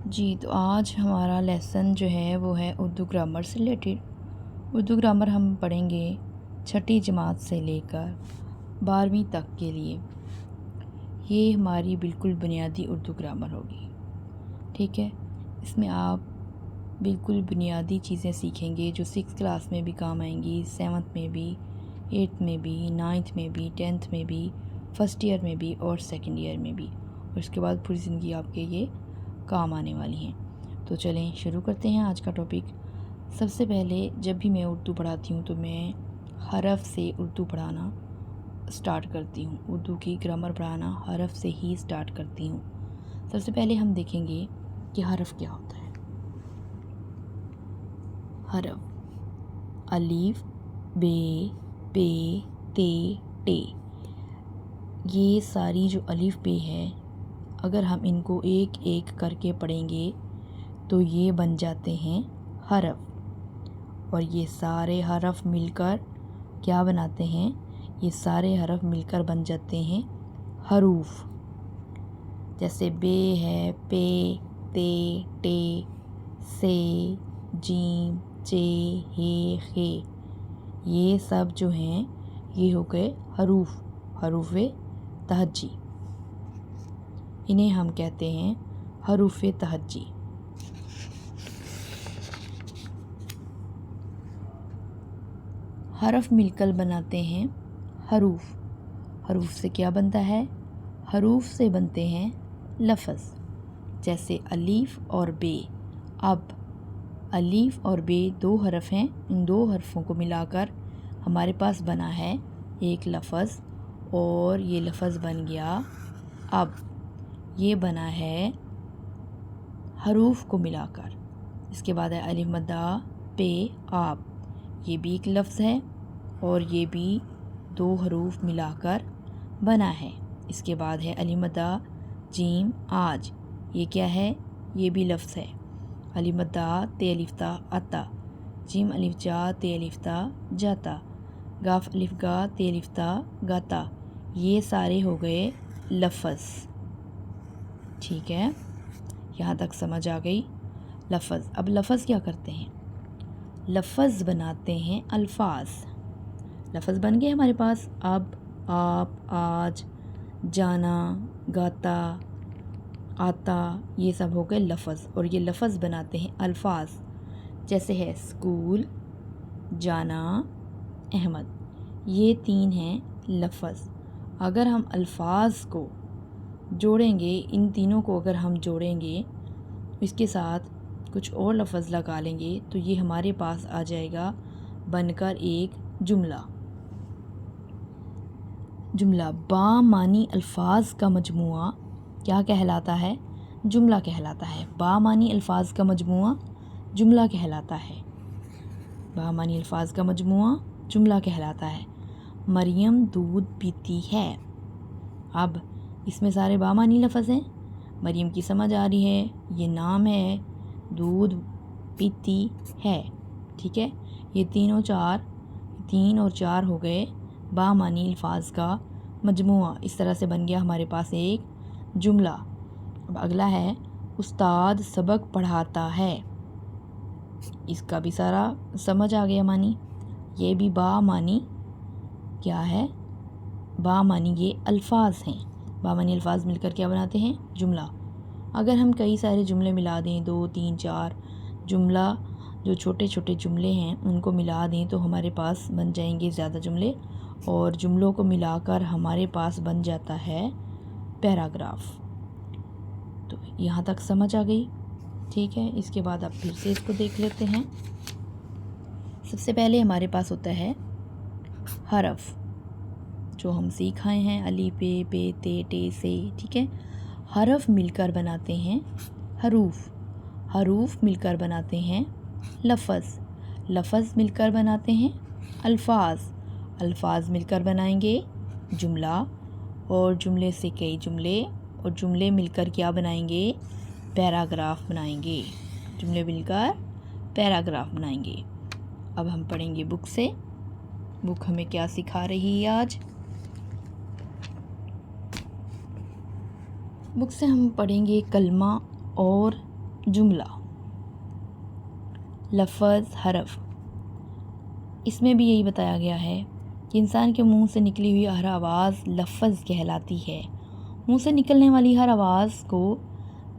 جی تو آج ہمارا لیسن جو ہے وہ ہے اردو گرامر سے ریلیٹڈ۔ اردو گرامر ہم پڑھیں گے چھٹی جماعت سے لے کر 12ویں تک کے لیے۔ یہ ہماری بالکل بنیادی اردو گرامر ہوگی، ٹھیک ہے۔ اس میں آپ بالکل بنیادی چیزیں سیکھیں گے جو 6 کلاس میں بھی کام آئیں گی، 7 میں بھی، 8 میں بھی، 9 میں بھی، 10 میں بھی، فرسٹ ایئر میں بھی اور سیکنڈ ایئر میں بھی، اور اس کے بعد پوری زندگی آپ کے یہ کام آنے والی ہیں۔ تو چلیں شروع کرتے ہیں آج کا ٹاپک۔ سب سے پہلے جب بھی میں اردو پڑھاتی ہوں تو میں حرف سے اردو پڑھانا سٹارٹ کرتی ہوں، اردو کی گرامر پڑھانا حرف سے ہی سٹارٹ کرتی ہوں۔ سب سے پہلے ہم دیکھیں گے کہ حرف کیا ہوتا ہے۔ حرف الف، بے، پے، تے، ٹے، یہ ساری جو الف بے ہے اگر ہم ان کو ایک ایک کر کے پڑھیں گے تو یہ بن جاتے ہیں حرف، اور یہ سارے حرف مل کر کیا بناتے ہیں؟ یہ سارے حرف مل کر بن جاتے ہیں حروف۔ جیسے بے ہے، پے، تے، ٹے، سے، جیم، چے، ہے، خے، یہ سب جو ہیں یہ ہو گئے حروف، حروف تہجی، انہیں ہم کہتے ہیں حروف تہجی۔ حرف مل کر بناتے ہیں حروف، حروف سے کیا بنتا ہے؟ حروف سے بنتے ہیں لفظ، جیسے الف اور بے۔ اب الف اور بے 2 حرف ہیں، ان 2 حرفوں کو ملا کر ہمارے پاس بنا ہے ایک لفظ، اور یہ لفظ بن گیا اب۔ یہ بنا ہے حروف کو ملا کر۔ اس کے بعد ہے الف مدہ پے، آپ، یہ بھی ایک لفظ ہے اور یہ بھی 2 حروف ملا کر بنا ہے۔ اس کے بعد ہے الف مدہ جیم، آج، یہ کیا ہے؟ یہ بھی لفظ ہے۔ الف مدہ تے الف تا، آتا، جیم الف جا تے الف تا، جاتا، گاف الف گا تے الف تا، گاتا، یہ سارے ہو گئے لفظ، ٹھیک ہے۔ یہاں تک سمجھ آ گئی؟ لفظ۔ اب لفظ کیا کرتے ہیں؟ لفظ بناتے ہیں الفاظ۔ لفظ بن گئے ہمارے پاس، اب، آپ، آج، جانا، گاتا، آتا، یہ سب ہو گئے لفظ، اور یہ لفظ بناتے ہیں الفاظ، جیسے ہے اسکول، جانا، احمد، یہ 3 ہیں لفظ۔ اگر ہم الفاظ کو جوڑیں گے، ان تینوں کو اگر ہم جوڑیں گے، اس کے ساتھ کچھ اور لفظ لگا لیں گے تو یہ ہمارے پاس آ جائے گا بن کر ایک جملہ۔ جملہ بامعنی الفاظ کا مجموعہ کیا کہلاتا ہے؟ جملہ کہلاتا ہے۔ بامعنی الفاظ کا مجموعہ جملہ کہلاتا ہے۔ بامعنی الفاظ کا مجموعہ جملہ کہلاتا ہے۔ مریم دودھ پیتی ہے۔ اب اس میں سارے بامعنی لفظ ہیں، مریم کی سمجھ آ رہی ہے، یہ نام ہے، دودھ پیتی ہے، ٹھیک ہے۔ یہ 3 اور 4 ہو گئے بامعنی الفاظ کا مجموعہ۔ اس طرح سے بن گیا ہمارے پاس ایک جملہ۔ اب اگلا ہے استاد سبق پڑھاتا ہے۔ اس کا بھی سارا سمجھ آ گیا معنی، یہ بھی بامعنی کیا ہے؟ بامعنی یہ الفاظ ہیں۔ بامعنی الفاظ مل کر کیا بناتے ہیں؟ جملہ۔ اگر ہم کئی سارے جملے ملا دیں، 2، 3، 4 جملہ، جو چھوٹے چھوٹے جملے ہیں ان کو ملا دیں تو ہمارے پاس بن جائیں گے زیادہ جملے، اور جملوں کو ملا کر ہمارے پاس بن جاتا ہے پیراگراف۔ تو یہاں تک سمجھ آ گئی، ٹھیک ہے۔ اس کے بعد اب پھر سے اس کو دیکھ لیتے ہیں۔ سب سے پہلے ہمارے پاس ہوتا ہے حرف، جو ہم سیکھ آئے ہیں، الف، بے، پے، تے، ٹے، سے، ٹھیک ہے۔ حرف مل کر بناتے ہیں حروف، حروف مل کر بناتے ہیں لفظ، لفظ مل کر بناتے ہیں الفاظ، الفاظ مل کر بنائیں گے جملہ، اور جملے سے کئی جملے، اور جملے مل کر کیا بنائیں گے؟ پیراگراف بنائیں گے، جملے مل کر پیراگراف بنائیں گے۔ اب ہم پڑھیں گے بک سے۔ بک ہمیں کیا سکھا رہی ہے آج؟ بک سے ہم پڑھیں گے کلمہ اور جملہ، لفظ، حرف، اس میں بھی یہی بتایا گیا ہے کہ انسان کے منہ سے نکلی ہوئی ہر آواز لفظ کہلاتی ہے۔ منہ سے نکلنے والی ہر آواز کو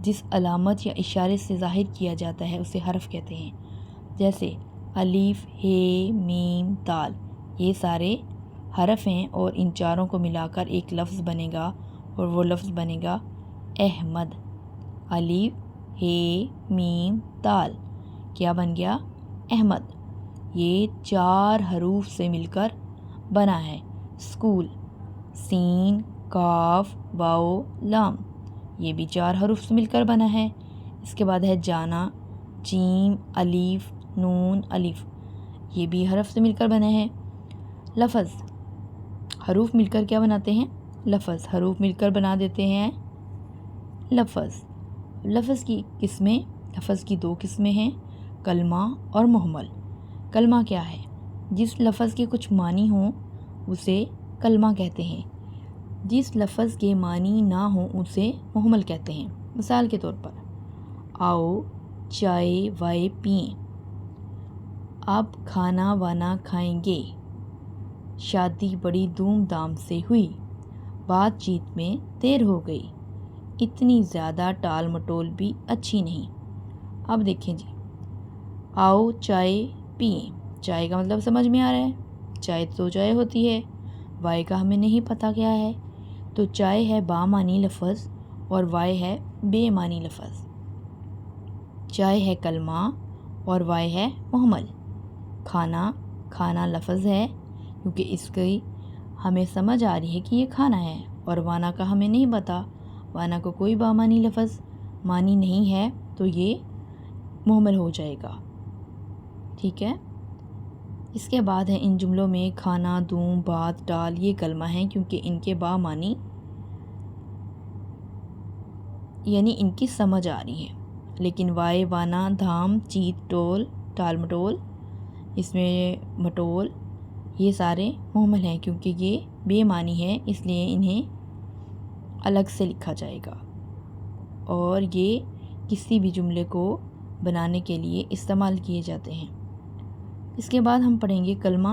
جس علامت یا اشارے سے ظاہر کیا جاتا ہے اسے حرف کہتے ہیں، جیسے الف، ہ، میم، دال، یہ سارے حرف ہیں اور ان چاروں کو ملا کر ایک لفظ بنے گا اور وہ لفظ بنے گا احمد۔ الف، ہ، میم، دال، کیا بن گیا؟ احمد۔ یہ 4 حروف سے مل کر بنا ہے۔ اسکول، سین، کاف، واو، لام، یہ بھی 4 حروف سے مل کر بنا ہے۔ اس کے بعد ہے جانا، جیم، الف، نون، الف، یہ بھی حرف سے مل کر بنا ہے۔ لفظ، حروف مل کر کیا بناتے ہیں؟ لفظ، حروف مل کر بنا دیتے ہیں لفظ۔ لفظ کی قسمیں، لفظ کی 2 قسمیں ہیں، کلمہ اور محمل۔ کلمہ کیا ہے؟ جس لفظ کے کچھ معنی ہوں اسے کلمہ کہتے ہیں، جس لفظ کے معنی نہ ہوں اسے محمل کہتے ہیں۔ مثال کے طور پر آؤ چائے وائے پئیں، اب کھانا وانا کھائیں گے، شادی بڑی دھوم دھام سے ہوئی، بات چیت میں دیر ہو گئی، اتنی زیادہ ٹال مٹول بھی اچھی نہیں۔ اب دیکھیں جی، آؤ چائے پئیں، چائے کا مطلب سمجھ میں آ رہا ہے، چائے تو چائے ہوتی ہے، وائے کا ہمیں نہیں پتہ کیا ہے، تو چائے ہے بامعنی لفظ اور وائے ہے بے معنی لفظ۔ چائے ہے کلمہ اور وائے ہے محمل۔ کھانا، کھانا لفظ ہے کیونکہ اس کی ہمیں سمجھ آ رہی ہے کہ یہ کھانا ہے، اور وانا کا ہمیں نہیں پتہ، وانا کو کوئی بامعنی لفظ معنی نہیں ہے تو یہ محمل ہو جائے گا، ٹھیک ہے۔ اس کے بعد ہے ان جملوں میں کھانا، دوں، بات، ڈال، یہ کلمہ ہیں کیونکہ ان کے بامعنی یعنی ان کی سمجھ آ رہی ہے، لیکن وائے، وانا، دھام، چیت، ٹول، ٹال مٹول، اس میں مٹول، یہ سارے محمل ہیں کیونکہ یہ بے معنی ہے، اس لیے انہیں الگ سے لکھا جائے گا، اور یہ کسی بھی جملے کو بنانے کے لیے استعمال کیے جاتے ہیں۔ اس کے بعد ہم پڑھیں گے کلمہ۔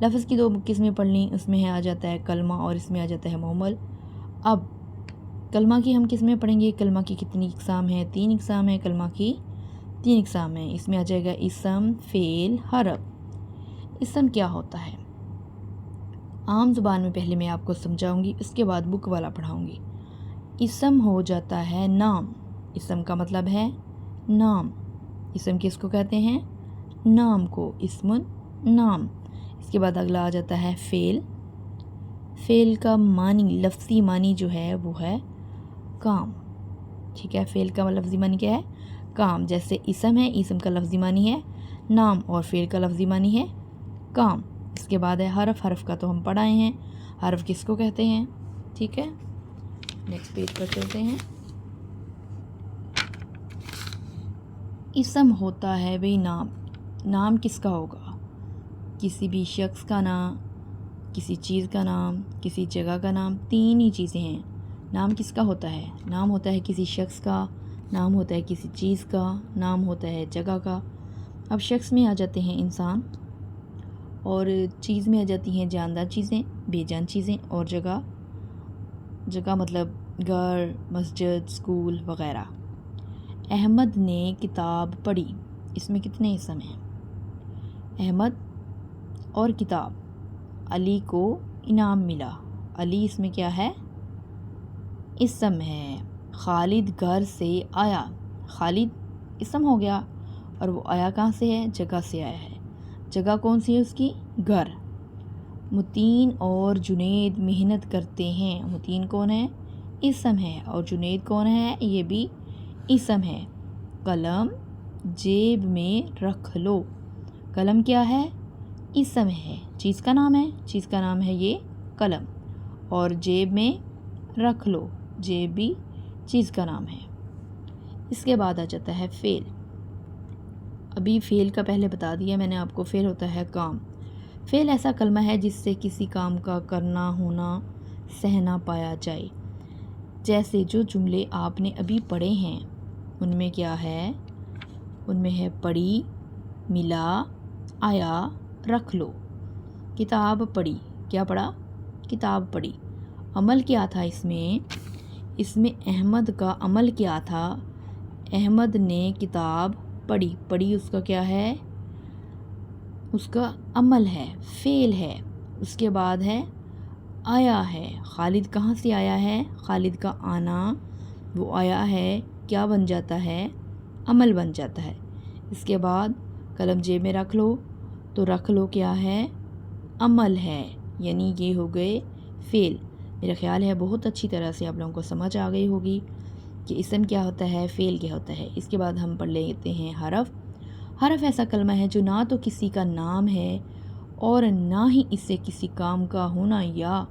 لفظ کی 2 قسمیں پڑھ لیں، اس میں آ جاتا ہے کلمہ اور اس میں آ جاتا ہے محمل۔ اب کلمہ کی ہم قسمیں پڑھیں گے، کلمہ کی کتنی اقسام ہیں؟ 3 اقسام ہیں کلمہ کی، 3 اقسام ہیں۔ اس میں آ جائے گا اسم، فعل، حرف۔ اسم کیا ہوتا ہے؟ عام زبان میں پہلے میں آپ کو سمجھاؤں گی، اس کے بعد بک والا پڑھاؤں گی۔ اسم ہو جاتا ہے نام، اسم کا مطلب ہے نام۔ اسم کس کو کہتے ہیں؟ نام کو، اسم نام۔ اس کے بعد اگلا آ جاتا ہے فعل۔ فعل کا معنی، لفظی معنی جو ہے وہ ہے کام، ٹھیک ہے۔ فعل کا لفظی معنی کیا ہے؟ کام۔ جیسے اسم ہے، اسم کا لفظی معنی ہے نام اور فعل کا لفظی معنی ہے کام۔ اس کے بعد ہے حرف۔ حرف کا تو ہم پڑھائے ہیں، حرف کس کو کہتے ہیں، ٹھیک ہے۔ نیکسٹ پیج پر چلتے ہیں۔ اسم ہوتا ہے بھئی نام۔ نام کس کا ہوگا؟ کسی بھی شخص کا نام، کسی چیز کا نام، کسی جگہ کا نام، 3 ہی چیزیں ہیں۔ نام کس کا ہوتا ہے؟ نام ہوتا ہے کسی شخص کا، نام ہوتا ہے کسی چیز کا، نام ہوتا ہے جگہ کا۔ اب شخص میں آ جاتے ہیں انسان، اور چیز میں آ جاتی ہیں جاندار چیزیں، بے جان چیزیں، اور جگہ مطلب گھر، مسجد، اسکول وغیرہ۔ احمد نے کتاب پڑھی، اس میں کتنے اسم ہیں؟ احمد اور کتاب۔ علی کو انعام ملا، علی اس میں کیا ہے؟ اسم ہے۔ خالد گھر سے آیا، خالد اسم ہو گیا، اور وہ آیا کہاں سے ہے؟ جگہ سے آیا ہے۔ جگہ کون سی ہے اس کی؟ گھر۔ متین اور جنید محنت کرتے ہیں، متین کون ہے؟ اسم ہے، اور جنید کون ہے؟ یہ بھی اسم ہے۔ قلم جیب میں رکھ لو، قلم کیا ہے؟ اسم ہے۔ چیز کا نام ہے، چیز کا نام ہے یہ قلم، اور جیب میں رکھ لو، جیب بھی چیز کا نام ہے۔ اس کے بعد آ جاتا ہے فعل۔ ابھی فعل کا پہلے بتا دیا میں نے آپ کو، فعل ہوتا ہے کام۔ فعل ایسا کلمہ ہے جس سے کسی کام کا کرنا، ہونا، سہنا پایا جائے۔ جیسے جو جملے آپ نے ابھی پڑھے ہیں، ان میں کیا ہے؟ ان میں ہے پڑھی، ملا، آیا، رکھ لو۔ کتاب پڑھی، کیا پڑھا؟ کتاب پڑھی۔ عمل کیا تھا اس میں احمد کا عمل کیا تھا؟ احمد نے کتاب پڑھی۔ پڑھی اس کا کیا ہے؟ اس کا عمل ہے، فعل ہے۔ اس کے بعد ہے آیا ہے۔ خالد کہاں سے آیا ہے؟ خالد کا آنا، وہ آیا ہے، کیا بن جاتا ہے؟ عمل بن جاتا ہے۔ اس کے بعد قلم جیب میں رکھ لو، تو رکھ لو کیا ہے؟ عمل ہے، یعنی یہ ہو گئے فعل۔ میرا خیال ہے بہت اچھی طرح سے آپ لوگوں کو سمجھ آ گئی ہوگی کہ اسم کیا ہوتا ہے، فعل کیا ہوتا ہے۔ اس کے بعد ہم پڑھ لیتے ہیں حرف۔ حرف ایسا کلمہ ہے جو نہ تو کسی کا نام ہے اور نہ ہی اس سے کسی کام کا ہونا یا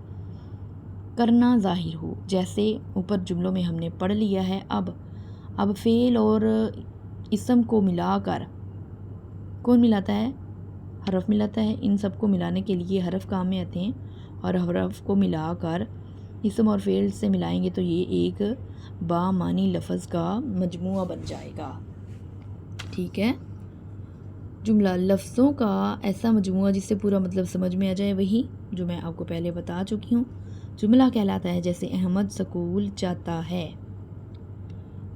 کرنا ظاہر ہو، جیسے اوپر جملوں میں ہم نے پڑھ لیا ہے۔ اب فعل اور اسم کو ملا کر کون ملاتا ہے؟ حرف ملاتا ہے۔ ان سب کو ملانے کے لیے حرف کام میں آتے ہیں، اور حرف کو ملا کر اسم اور فعل سے ملائیں گے تو یہ ایک بامعنی لفظ کا مجموعہ بن جائے گا۔ ٹھیک ہے؟ جملہ لفظوں کا ایسا مجموعہ جس سے پورا مطلب سمجھ میں آ جائے، وہی جو میں آپ کو پہلے بتا چکی ہوں۔ جملہ کہلاتا ہے جیسے احمد سکول جاتا ہے۔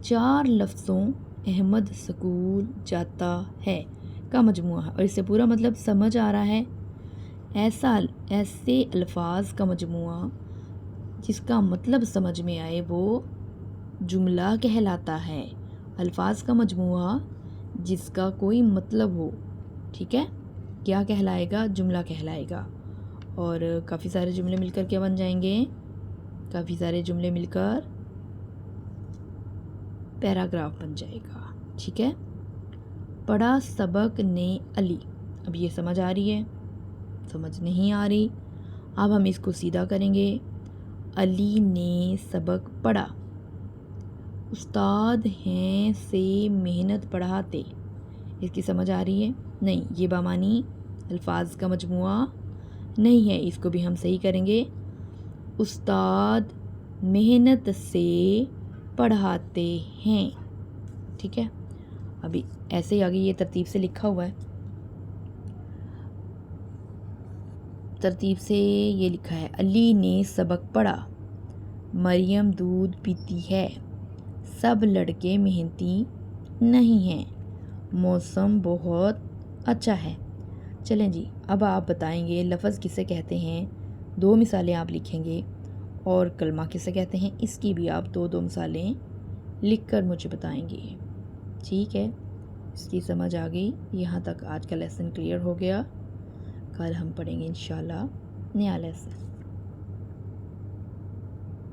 4 لفظوں احمد سکول جاتا ہے کا مجموعہ ہے، اور اس سے پورا مطلب سمجھ آ رہا ہے۔ ایسے الفاظ کا مجموعہ جس کا مطلب سمجھ میں آئے وہ جملہ کہلاتا ہے۔ الفاظ کا مجموعہ جس کا کوئی مطلب ہو، ٹھیک ہے، کیا کہلائے گا؟ جملہ کہلائے گا۔ اور کافی سارے جملے مل کر کیا بن جائیں گے؟ کافی سارے جملے مل کر پیراگراف بن جائے گا۔ ٹھیک ہے؟ پڑھا سبق نے علی۔ اب یہ سمجھ آ رہی ہے؟ سمجھ نہیں آ رہی؟ اب ہم اس کو سیدھا کریں گے۔ علی نے سبق پڑھا۔ استاد ہیں سے محنت پڑھاتے۔ اس کی سمجھ آ رہی ہے؟ نہیں، یہ بامعنی الفاظ کا مجموعہ نہیں ہے۔ اس کو بھی ہم صحیح کریں گے۔ استاد محنت سے پڑھاتے ہیں۔ ٹھیک ہے؟ ابھی ایسے ہی آگے یہ ترتیب سے لکھا ہوا ہے۔ ترتیب سے یہ لکھا ہے، علی نے سبق پڑھا، مریم دودھ پیتی ہے، سب لڑکے محنتی نہیں ہیں، موسم بہت اچھا ہے۔ چلیں جی، اب آپ بتائیں گے لفظ کسے کہتے ہیں، 2 مثالیں آپ لکھیں گے، اور کلمہ کسے کہتے ہیں اس کی بھی آپ 2 مثالیں لکھ کر مجھے بتائیں گے۔ ٹھیک ہے؟ اس کی سمجھ آ گئی؟ یہاں تک آج کا لیسن کلیئر ہو گیا۔ کل ہم پڑھیں گے انشاءاللہ نیا لیسن۔